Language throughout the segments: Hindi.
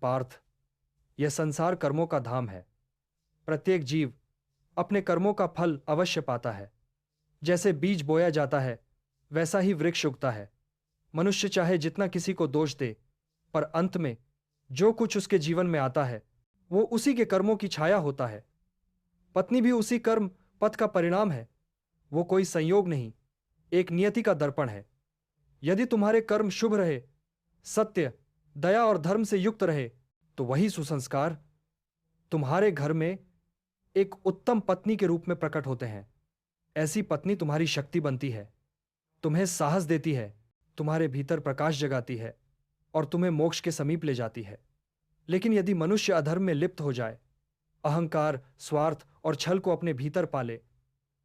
पार्थ, यह संसार कर्मों का धाम है। प्रत्येक जीव अपने कर्मों का फल अवश्य पाता है। जैसे बीज बोया जाता है, वैसा ही वृक्ष उगता है। मनुष्य चाहे जितना किसी को दोष दे, पर अंत में जो कुछ उसके जीवन में आता है, वो उसी के कर्मों की छाया होता है। पत्नी भी उसी कर्म पथ का परिणाम है। वो कोई संयोग नहीं, एक नियति का दर्पण है। यदि तुम्हारे कर्म शुभ रहे, सत्य, दया और धर्म से युक्त रहे, तो वही सुसंस्कार तुम्हारे घर में एक उत्तम पत्नी के रूप में प्रकट होते हैं। ऐसी पत्नी तुम्हारी शक्ति बनती है, तुम्हें साहस देती है, तुम्हारे भीतर प्रकाश जगाती है और तुम्हें मोक्ष के समीप ले जाती है। लेकिन यदि मनुष्य अधर्म में लिप्त हो जाए, अहंकार, स्वार्थ और छल को अपने भीतर पाले,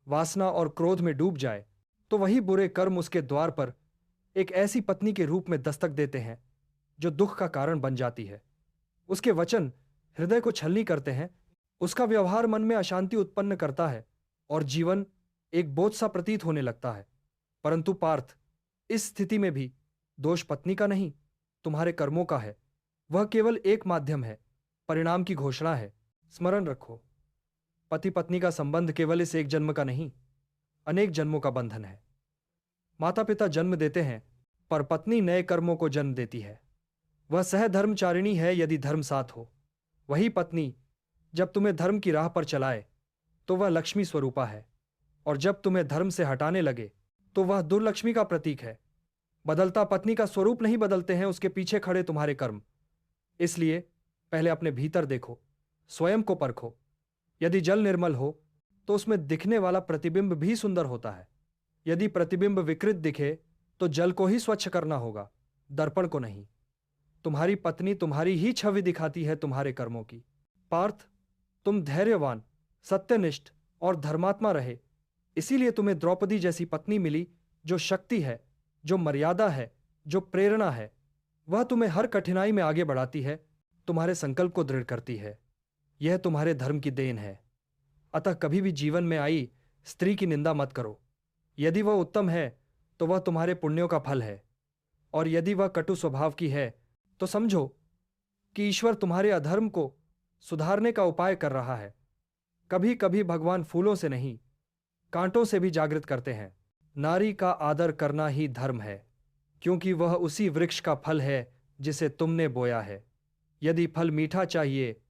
वासना और क्रोध में डूब जाए, तो वही बुरे कर्म उसके द्वार पर एक ऐसी पत्नी के रूप में दस्तक देते हैं जो दुख का कारण बन जाती है। उसके वचन हृदय को छलनी करते हैं, उसका व्यवहार मन में अशांति उत्पन्न करता है और जीवन एक बोझ सा प्रतीत होने लगता है। परंतु पार्थ, इस स्थिति में भी दोष पत्नी का नहीं, तुम्हारे कर्मों का है। वह केवल एक माध्यम है, परिणाम की घोषणा है। स्मरण रखो, पति पत्नी का संबंध केवल इस एक जन्म का नहीं, अनेक जन्मों का बंधन है। माता पिता जन्म देते हैं, पर पत्नी नए कर्मों को जन्म देती है। वह सहधर्मचारिणी है यदि धर्म साथ हो। वही पत्नी जब तुम्हें धर्म की राह पर चलाए, तो वह लक्ष्मी स्वरूपा है, और जब तुम्हें धर्म से हटाने लगे, तो वह दुर्लक्ष्मी का प्रतीक है। बदलता पत्नी का स्वरूप नहीं बदलते हैं उसके पीछे खड़े तुम्हारे कर्म। इसलिए पहले अपने भीतर देखो, स्वयं को परखो। यदि जल निर्मल हो, तो उसमें दिखने वाला प्रतिबिंब भी सुंदर होता है। यदि प्रतिबिंब विकृत दिखे, तो जल को ही स्वच्छ करना होगा, दर्पण को नहीं। तुम्हारी पत्नी तुम्हारी ही छवि दिखाती है तुम्हारे कर्मों की। पार्थ, तुम धैर्यवान, सत्यनिष्ठ और धर्मात्मा रहे, इसीलिए तुम्हें द्रौपदी जैसी पत्नी मिली, जो शक्ति है, जो मर्यादा है, जो प्रेरणा है। वह तुम्हें हर कठिनाई में आगे बढ़ाती है, तुम्हारे संकल्प को दृढ़ करती है। यह तुम्हारे धर्म की देन है। अतः कभी भी जीवन में आई स्त्री की निंदा मत करो। यदि वह उत्तम है, तो वह तुम्हारे पुण्यों का फल है, और यदि वह कटु स्वभाव की है, तो समझो कि ईश्वर तुम्हारे अधर्म को सुधारने का उपाय कर रहा है। कभी कभी भगवान फूलों से नहीं, कांटों से भी जागृत करते हैं। नारी का आदर करना ही धर्म है, क्योंकि वह उसी वृक्ष का फल है जिसे तुमने बोया है। यदि फल मीठा चाहिए,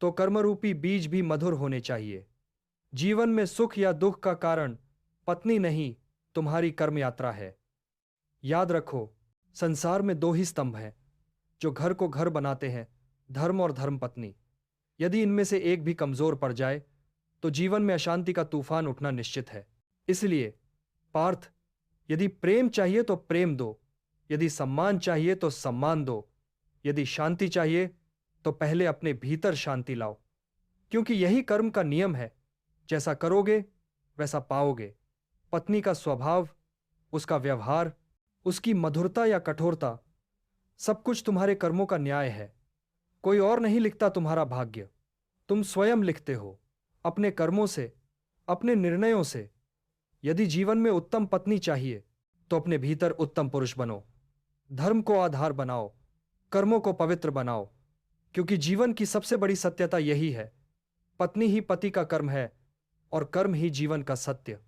तो कर्मरूपी बीज भी मधुर होने चाहिए। जीवन में सुख या दुख का कारण पत्नी नहीं, तुम्हारी कर्म यात्रा है। याद रखो, संसार में दो ही स्तंभ हैं जो घर को घर बनाते हैं, धर्म और धर्मपत्नी। यदि इनमें से एक भी कमजोर पड़ जाए, तो जीवन में अशांति का तूफान उठना निश्चित है। इसलिए पार्थ, यदि प्रेम चाहिए तो प्रेम दो, यदि सम्मान चाहिए तो सम्मान दो, यदि शांति चाहिए तो पहले अपने भीतर शांति लाओ, क्योंकि यही कर्म का नियम है। जैसा करोगे वैसा पाओगे। पत्नी का स्वभाव, उसका व्यवहार, उसकी मधुरता या कठोरता, सब कुछ तुम्हारे कर्मों का न्याय है। कोई और नहीं लिखता तुम्हारा भाग्य, तुम स्वयं लिखते हो, अपने कर्मों से, अपने निर्णयों से। यदि जीवन में उत्तम पत्नी चाहिए, तो अपने भीतर उत्तम पुरुष बनो। धर्म को आधार बनाओ, कर्मों को पवित्र बनाओ, क्योंकि जीवन की सबसे बड़ी सत्यता यही है। पत्नी ही पति का कर्म है और कर्म ही जीवन का सत्य।